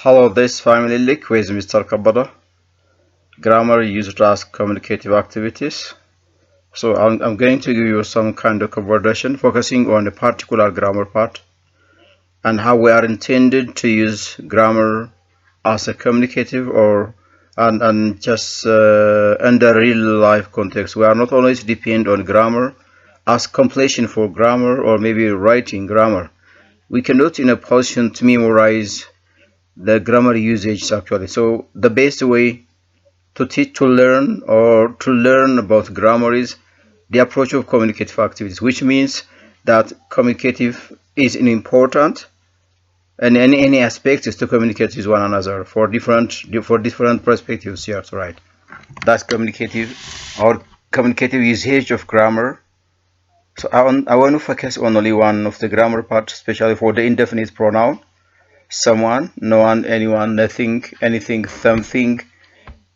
Hello, this family link with Mr. Kabada. Grammar used as communicative activities. So I'm going to give you some kind of conversation focusing on a particular grammar part and how we are intended to use grammar as a communicative or and just under real life context. We are not always depend on grammar as completion for grammar or maybe writing grammar. We cannot in a position to memorize the grammar usage actually. So the best way to teach to learn about grammar is the approach of communicative activities, which means that communicative is important and any aspect is to communicate with one another for different perspectives. Yes, right. That's communicative or communicative usage of grammar. So I want to focus on only one of the grammar part, especially for the indefinite pronoun. Someone, no one, anyone, nothing, anything, something,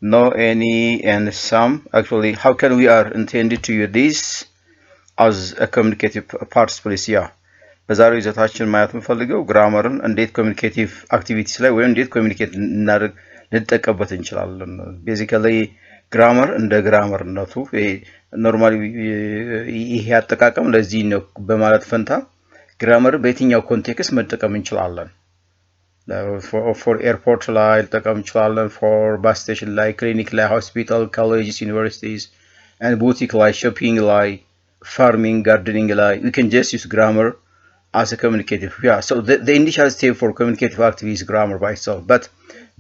no, any, and some. Actually, how can we are intended to use this as a communicative participles? Yeah. በዛሬው ይዘታችን ማየት የምፈልገው ግራመርን እንዴት ኮሚኒኬቲቭ አክቲቪቲስ ላይ ወይም እንዴት ኮሚኒኬት ልንጠቀምበት እንችላለን። ቤዚካሊ ግራመር እንደ ግራመርነቱ ኖርማሊ ይሄ አጠቃቀም ለዚህ ነው በማለት ፈንታ ግራመር በየትኛው ኮንቴክስት መጠቀም እንችላለን። for airport ላይ ልጠቀም እንችላለን፣ for bus station ላይ፣ clinic ላይ፣ hospital፣ colleges፣ universities and boutique ላይ፣ shopping ላይ፣ farming፣ gardening ላይ we can just use grammar as a communicative. Yeah, so the initial step for communicative activity is grammar by itself, but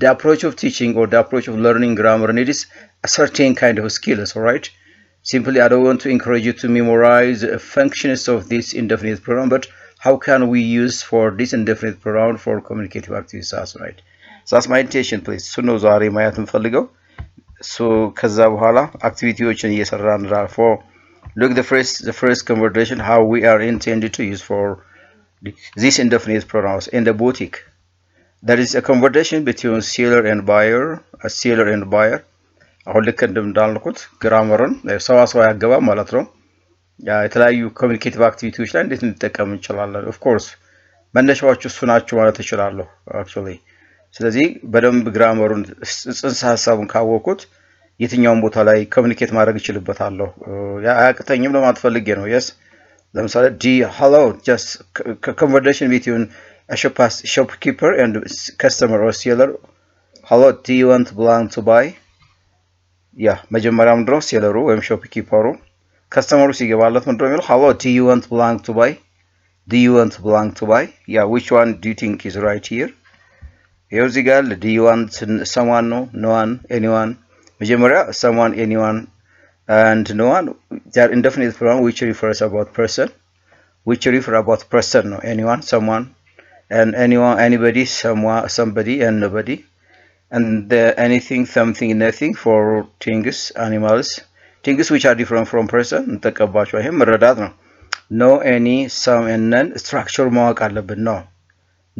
the approach of teaching or the approach of learning grammar needs a certain kind of skills. All right, simply I don't want to encourage you to memorize functions of this indefinite pronoun, but how can we use for this indefinite pronoun for communicative activities? That's right. So that's my intention, please. So no ዛሬ ማየት እንፈልገው so ከዛ በኋላ አክቲቪቲዎችን እየሰራን for look the first conversation how we are intended to use for these indefinite pronouns in the boutique. There is a conversation between seller and buyer, a seller and buyer. አሁን ልክ እንዳልኩት ግራመርን ሰዋሰው ያገባ ማለት ነው። የተለያዩ ኮሚኒኬቲቭ አክቲቪቲዎች ላይ እንዴት እንጠቀም እንችላለን? ኦፍ ኮርስ መነሻዎቹ እሱ ናቸው ማለት እችላለሁ አክቹሊ። ስለዚህ በደንብ ግራመሩን ጽንሰ ሐሳቡን ካወቁት የትኛውን ቦታ ላይ ኮሚኒኬት ማድረግ ይችላልበታለሁ። አያቅተኝም ለማለት ፈልጌ ነው። yes ለምሳሌ hello just conversation between a shopkeeper and customer or seller. hello, do you want blank to buy? መጀመሪያም ድሮ ሴለሩ ወይም ሾፕኪፐሩ ከስተመሩ ሲገባለት ምንድነው የሚለው hello, do you want blank to buy? do you want blank to buy? which one do you think is right here? ይኸው እዚህ ጋር do you want someone, no one, anyone. መጀመሪያ someone, anyone and no one, they are indefinite pronoun which refers about person, no, anyone, someone, and anyone, anybody, someone, somebody, and nobody, and anything, something, nothing for things, animals, things which are different from person እንጠቀምባቸው። ይሄም መረዳት ነው። no, any, some and none structure ማወቅ አለብን።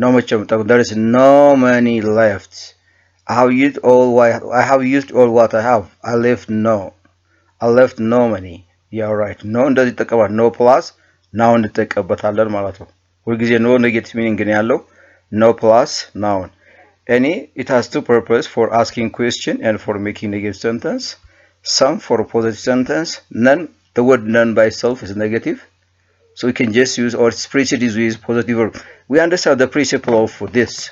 no መቼም there is no money left. I have used all what I have. I left no money. right. no እንደዚህ ይጠቀማል። no plus noun እንጠቀምበታለን ማለት ነው። ሁልጊዜ no ኔጌቲቭ ሚኒንግ ነው ያለው። no plus noun. any, it has two purposes, for asking question and for making negative sentence. some for positive sentence. none, the word none by itself is negative, so we can just use or it's preceded with positive verb. We understand the principle of this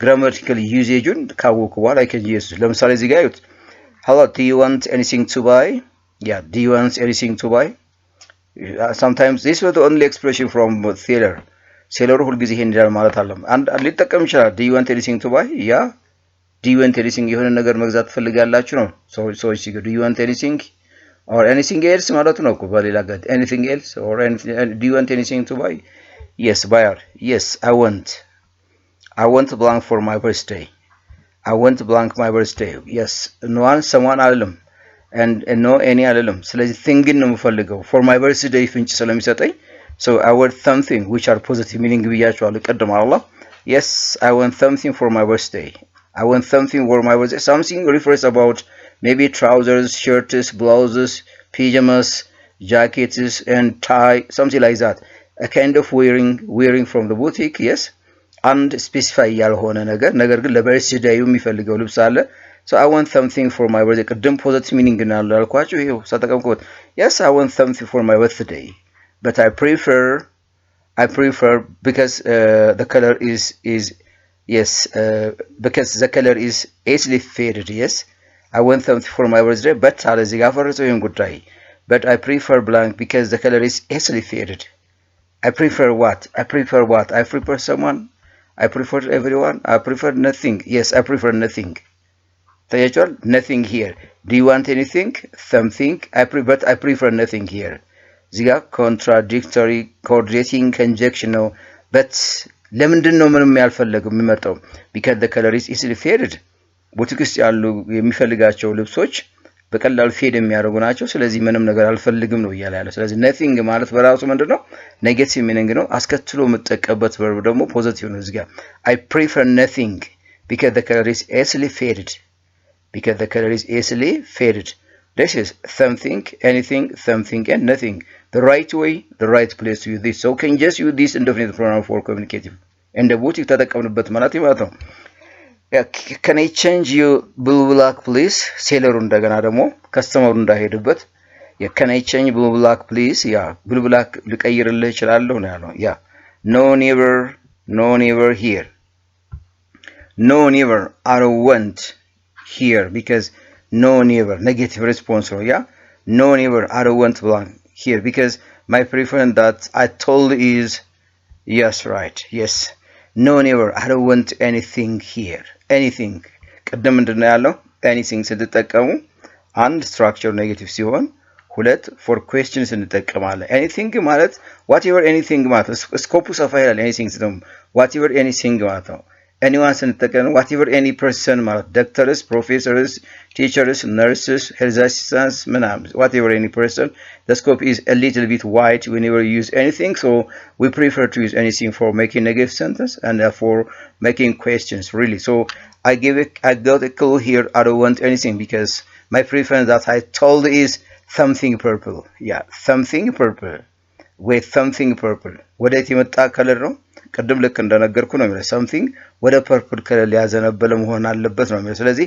grammatical usage ካወቁ በኋላ I can use ለምሳሌ እዚህ ጋር ይሁት hello, do you want anything to buy? do you want anything to buy? sometimes this was the only expression from seller. ሴለሩ ሁልጊዜ ይሄን ይላል ማለት አለም አንድ ሊጠቀም ይችላል። do you want anything to buy? do you want anything የሆነ ነገር መግዛት ትፈልጋላችሁ ነው። ሰዎች ሲገዱ do you want anything or anything else ማለት ነው እኮ በሌላ ጋር anything else or anything, do you want anything to buy? yes, buyer, yes, I want blank for my birthday. I want blank my birthday. yes, no one, someone አለም and no, any አለም። ስለዚህ thing ነው የምፈልገው for my birthday ፍንጭ ስለሚሰጠኝ so I want something which are positive meaning ብያቸዋለሁ ቀድሞ አላህ yes, I want something for my birthday. I want something for my birthday. something refers about maybe trousers, shirts, blouses, pajamas, jackets and tie, something like that. A kind of wearing from the boutique. yes, አንድ ስፔሲፋይ ያልሆነ ነገር ግን ለበርዝዴዩ የሚፈልገው ልብስ አለ so I want something for my birthday ቅድም ፖዚቲቭ ሚኒንግ ነው ያልኳችሁ ይሄው ተጠቀምኩት yes I want something for my birthday but I prefer because the color is yes because the color is easily faded yes I want something for my birthday but አለ እዚህ ጋር ፈርቶ ይሄን ጉዳይ but I prefer blank because the color is easily faded I prefer what I prefer someone I prefer everyone I prefer nothing yes I prefer nothing ታያችኋል nothing here do you want anything something but I prefer nothing here እዚህ ጋር contradictory coordinating conjunction ነው but ለምንድን ነው ምንም ያልፈለገው የሚመጣው because the color is easily faded ቡቲክ ውስጥ ያሉ የሚፈልጋቸው ልብሶች በቀላሉ ፌድ የሚያደርጉ ናቸው ስለዚህ ምንም ነገር አልፈልግም ነው እያለ ያለው ስለዚህ nothing ማለት በራሱ ምንድነው ኔጌቲቭ ሚኒንግ ነው አስከትሎ የምጠቀምበት verb ደግሞ ፖዚቲቭ ነው እዚህ ጋር I prefer nothing because the color is easily faded this is something anything something and nothing the right way the right place to use this so can just use this indefinite pronoun for communicative and the ቡቲክ ተጠቀምንበት ማለት ነው Yeah, can I change you blue black please? ሴለሩ እንደገና ደግሞ ከስተመሩ እንዳይሄድበት yeah, can I change blue black please? Yeah, blue black ልቀይርልህ እችላለሁ ነው ያለው yeah. No never here. No never I don't want here because no never negative response ነው yeah. No never I don't want blank here because my preference that I told is yes right yes. No never I don't want anything here anything ቀደም እንደና ያለው anything ስትጠቀሙ አንድ structure ኔጌቲቭ ሲሆን ሁለት for questions እንጠቀማለን anything ማለት whatever anything ማለት ስኮፑ ሰፋ ይላል anything ሲሆን whatever anything ማለት ነው anyone ስንጠቀም whatever any person ማለት doctors professors teachers nurses health assistants ምናምን whatever any person the scope is a little bit wide whenever you use anything so we prefer to use anything for making negative sentence and for making questions really so I got a clue here I don't want anything because my preference that I told is something purple yeah something purple with something purple ወዴት የመጣ ከለር ነው ቀደም ልክ እንደነገርኩ ነው የሚለው something ወደ purple ከለር ያዘነበለ መሆን አለበት ነው የሚለው ስለዚህ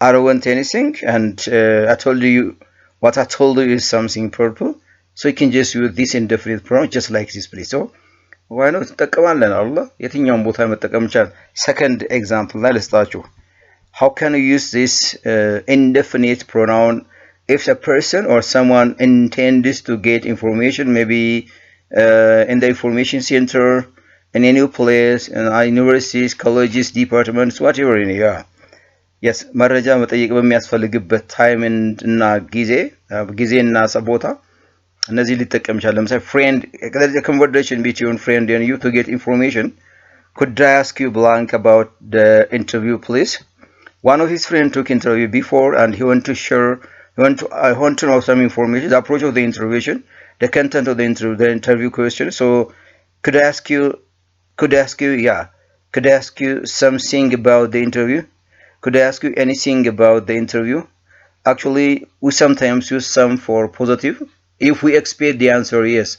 I don't want anything and I told you what I told you is something purple so you can just use this indefinite pronoun just like this please so why not ተጠቀማለን አላ የትኛውን ቦታ መጠቀም ይችላል second example ላይ ልስጣችሁ how can you use this indefinite pronoun if a person or someone intends to get information maybe in the information center in any place in universities colleges departments whatever in yeah yes መረጃ መጠየቅ በሚያስፈልግበት time እና ጊዜና ቦታ እነዚህ ሊጠቀም ይችላል ለምሳሌ friend there is a conversation between friend and you to get information could I ask you blank about the interview please one of his friends took interview before and he want to know some information the approach of the interview the content of the interview question so could I ask you something about the interview could I ask you anything about the interview actually we sometimes use some for positive if we expect the answer yes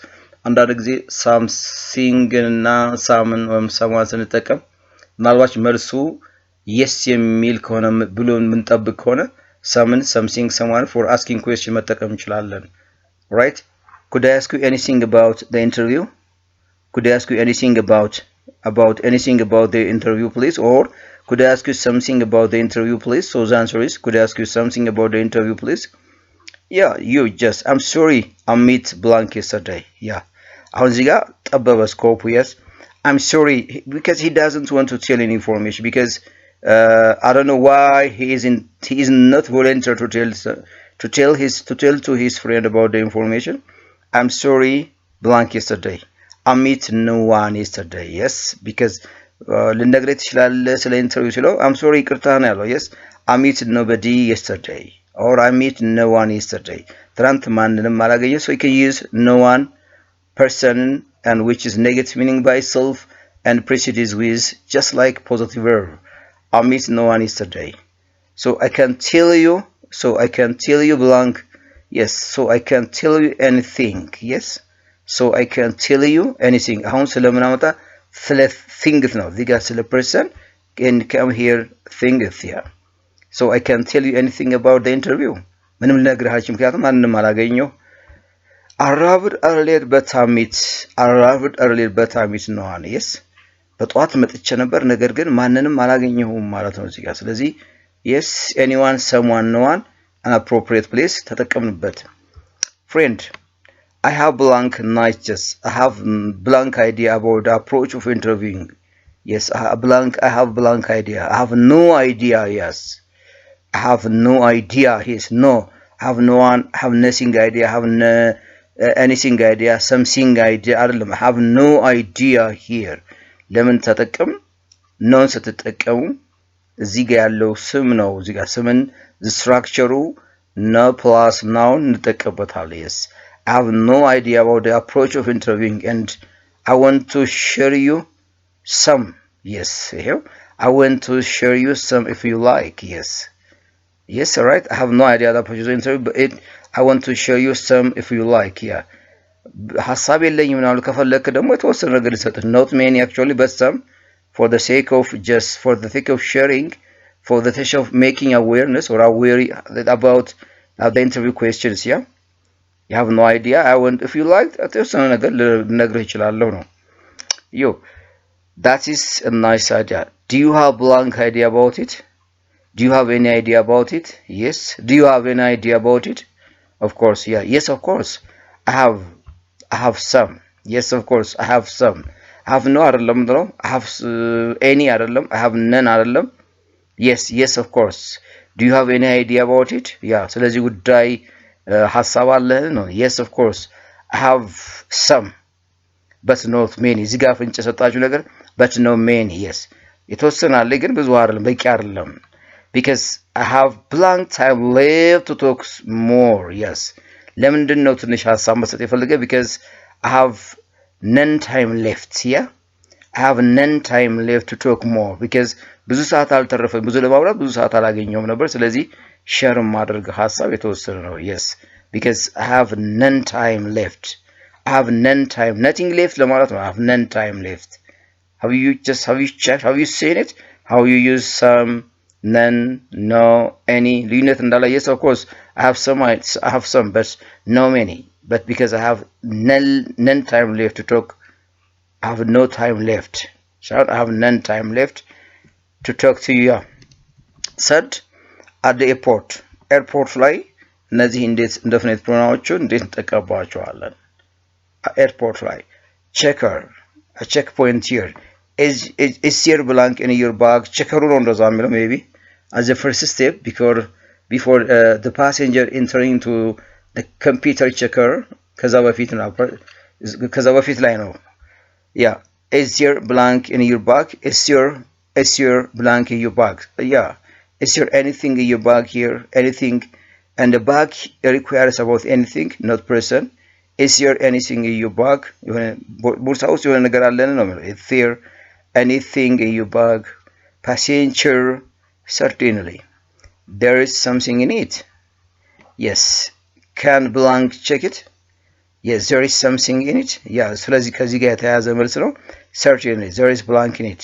አንዳንድ ጊዜ something እና someone ስንጠቀም ምናልባት መልሱ yes የሚል ከሆነ ብሎ ምንጠብቅ ከሆነ something someone for asking question መጠቀም እንችላለን right could I ask you anything about the interview could I ask you anything about anything about the interview please or could I ask you something about the interview please so the answer is could I ask you something about the interview please yeah you just I'm sorry I met blank yesterday yeah አሁን እዚህ ጋር ጠበበ ስኮፕ yes I'm sorry because he doesn't want to tell any information because I don't know why he is not volunteer to tell to his friend about the information I'm sorry blank yesterday I met no one yesterday yes because ልነግርህ ትችላለህ ስለ ኢንተርቪው ሲለው I'm sorry ይቅርታ ነው ያለው yes I met nobody yesterday or I met no one yesterday ትናንት ማንንም አላገኘ so you can use no one person and which is negative meaning by self and precedes with just like positive verb I met no one yesterday so I can tell you blank yes so I can tell you anything yes so I can tell you anything አሁን ስለምናመጣ ስለ things ነው እዚህ ጋር ስለ person can come here things here so I can't tell you anything about the interview ምንም ልነግርህ አልችልም ምክንያቱም ማንንም አላገኘው arrived earlier but I miss no one yes በጧት መጥቼ ነበር ነገር ግን ማንንም አላገኘሁም ማለት ነው እዚህ ጋር ስለዚህ yes anyone someone no one an appropriate place ተጠቀምንበት friend I have blank nights I have blank idea about the approach of interviewing yes I have blank idea I have no idea yes I have no idea yes no I have no one I have nothing idea I have no, anything idea something idea አይደለም I have no idea here ለምን ተጠቀም non ስትጠቀሙ እዚህ ጋር ያለው ስም ነው እዚህ ጋር ስምን structure no plus noun እንጠቀምበታለን yes I have no idea about the approach of interviewing and I want to share you some yes here I want to share you some if you like yes all right I have no idea the approach of interview but I want to share you some if you like yeah ሐሳብ የለኝም ነው ከፈለክ ደግሞ የተወሰነ ነገር ልሰጥ not many actually but some for the sake of sharing for the sake of making awareness or aware about the interview questions yeah you have no idea I want if you like የተወሰነ ነገር ልነግርህ እችላለሁ ነው yo that is a nice idea do you have blank idea about it do you have any idea about it yes do you have any idea about it of course yeah yes of course I have some yes of course I have some I have no አይደለም ነው I have any አይደለም I have none አይደለም yes of course do you have any idea about it yeah ስለዚህ ጉዳይ ሐሳብ አለህ ነው yes of course I have some but not many እዚህ ጋር ፍንጭ ሰጣችሁ ነገር but not many yes የተወሰነ አለ ግን ብዙ አይደለም በቂ አይደለም because I have blank time left to talk more yes ለምንድን ነው ትንሽ ሐሳብ መስጠት የፈለገ because I have none time left yeah I have none time left to talk more because ብዙ ሰዓት አልተረፈኝ ብዙ ለማውራት ብዙ ሰዓት አላገኘውም ነበር ስለዚህ ሼር ማድረግ ሐሳብ የተወሰነ ነው yes because I have none time left I have none time nothing left ለማለት ነው I have none time left have you checked have you seen it how you use some none no any ልዩነት እንዳለ yes of course I have some but no many but because I have none time left to talk I have no time left so I have none time left to talk to you third at the airport ላይ እነዚህ እንዴት indefinite pronounዎቹን እንዴት እንጠቀምባቸዋለን airport ላይ checker a checkpoint here is your blank in your bag checkeru ነው እንደዛ የሚለው maybe as the first step before the passenger entering into the computer checker ከዛ በፊት ላይ ነው yeah is your blank in your bag is your blank in your bag yeah is there anything in your bag here anything and the bag requires about anything not person is there anything in your bag የሆነ ቦርሳ ውስጥ የሆነ ነገር አለ ነው is there anything in your bag passenger certainly there is something in it yes can blank check it yes there is something in it yeah ስለዚህ ከዚህ ጋር የተያያዘ መልስ ነው certainly there is blank in it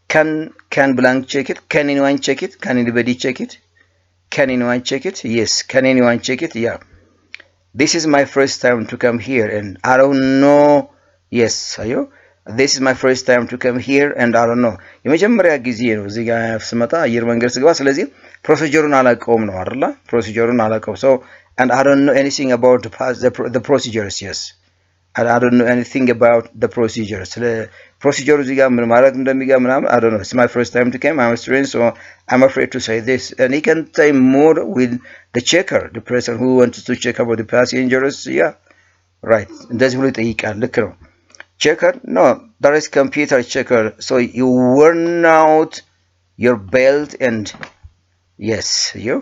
can blank check it can anyone check it can anybody check it can anyone check it yes can anyone check it yeah this is my first time to come here and I don't know yes ayo this is my first time to come here and I don't know የመጀመሪያ ጊዜ ነው እዚህ ጋር ስመጣ አየር መንገድ ስገባ ስለዚህ ፕሮሲጀሩን አላውቀውም ነው አይደል ፕሮሲጀሩን አላውቀው so and I don't know anything about the procedures yes and I don't know anything about the procedures the procedure እዚህ ጋር ምን ማለት እንደሚገባ ምናምን I don't know it's my first time to come I'm a student so I'm afraid to say this and he can say more with the checker the person who wants to check about the passengers yeah right እንደዚህ ብሎ ይጠይቃል ልክ ነው checker no there is computer checker so you worn out your belt and yes you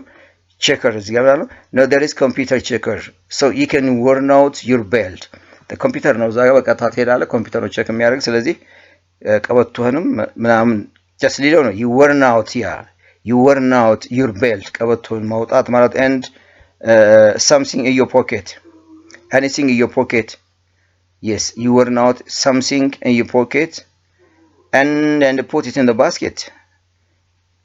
checker እዚህ ጋር ነው no there is computer checker so you can worn out your belt the computer ነው ዛጋ በቃ ታሄዳለህ ኮምፒውተሩ ቼክ የሚያደርግ ስለዚህ ቀበቶህንም ምናምን just ሊለው ነው you worn out your belt ቀበቶን ማውጣት ማለት and something in your pocket anything in your pocket yes you worn out something in your pocket and put it in the basket.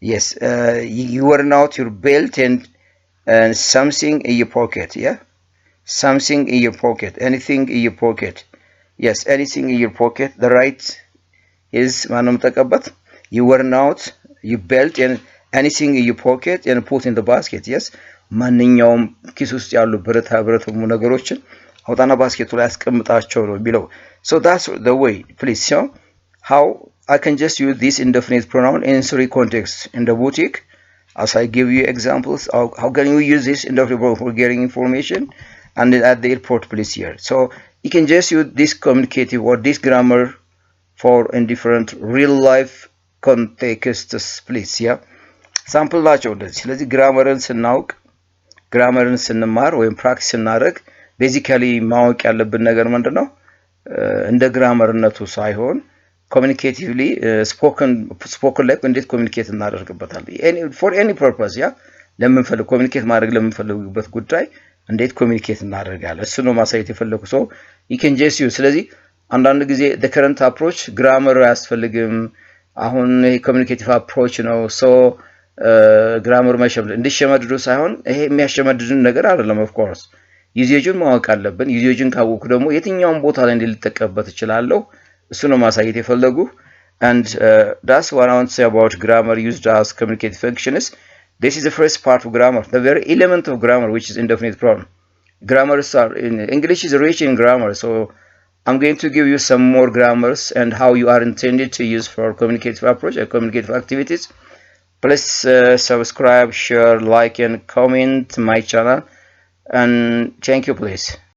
Yes, you wear out your belt and something in your pocket. Yeah, something in your pocket, anything in your pocket. Yes, anything in your pocket. The right is manum you wear out you belt and anything in your pocket and put in the basket. Yes, ማንኛውም ኪስ ውስጥ ያሉ ብረታ ብረት ነገሮችን አውጣና ባስኬቱ ላይ አስቀምጣቸው ነው የሚለው። So that's the way, please. So how I can just use this indefinite pronoun in three contexts in the boutique. As I give you examples, how can you use this indefinite pronoun for getting information, and then at the airport, please here. So you can just use this communicative or this grammar for in different real life contexts, please. Yeah, ሳምፕል ናቸው እንደዚህ። ስለዚህ ግራመርን ስናውቅ ግራመርን ስንማር ወይም ፕራክቲስ ስናደርግ ቤዚካሊ ማወቅ ያለብን ነገር ምንድነው? እንደ ግራመርነቱ ሳይሆን ኮሚኒኬቲቭሊ ስፖከን ላይ እንዴት ኮሚኒኬት እናደርግበታለን ፎር ኤኒ ፐርፐስ። ያ ለምንፈልግ ኮሚኒኬት ማድረግ ለምንፈልግበት ጉዳይ እንዴት ኮሚኒኬት እናደርጋለን እሱ ነው ማሳየት የፈለኩ። ሶ you can just use ስለዚህ አንዳንድ ጊዜ the current approach ግራመር አያስፈልግም አሁን ኮሚኒኬቲቭ አፕሮች ነው ሶ ግራመር መሸምደድ እንዲሸመድዱ ሳይሆን ይሄ የሚያሸመድድን ነገር አይደለም። ኦፍ ኮርስ ዩዜጁን ማወቅ አለብን። ዩዜጁን ካወቁ ደግሞ የትኛውን ቦታ ላይ እንድልጠቀምበት እችላለሁ እሱ ነው ማሳየት የፈለጉ። and that's what I want to say about grammar used as communicative functions. This is the first part of grammar, the very element of grammar, which is indefinite pronoun. Grammars are in English is rich in grammar, so I'm going to give you some more grammars and how you are intended to use for communicative approach and communicative activities. Please subscribe, share, like and comment my channel, and thank you please.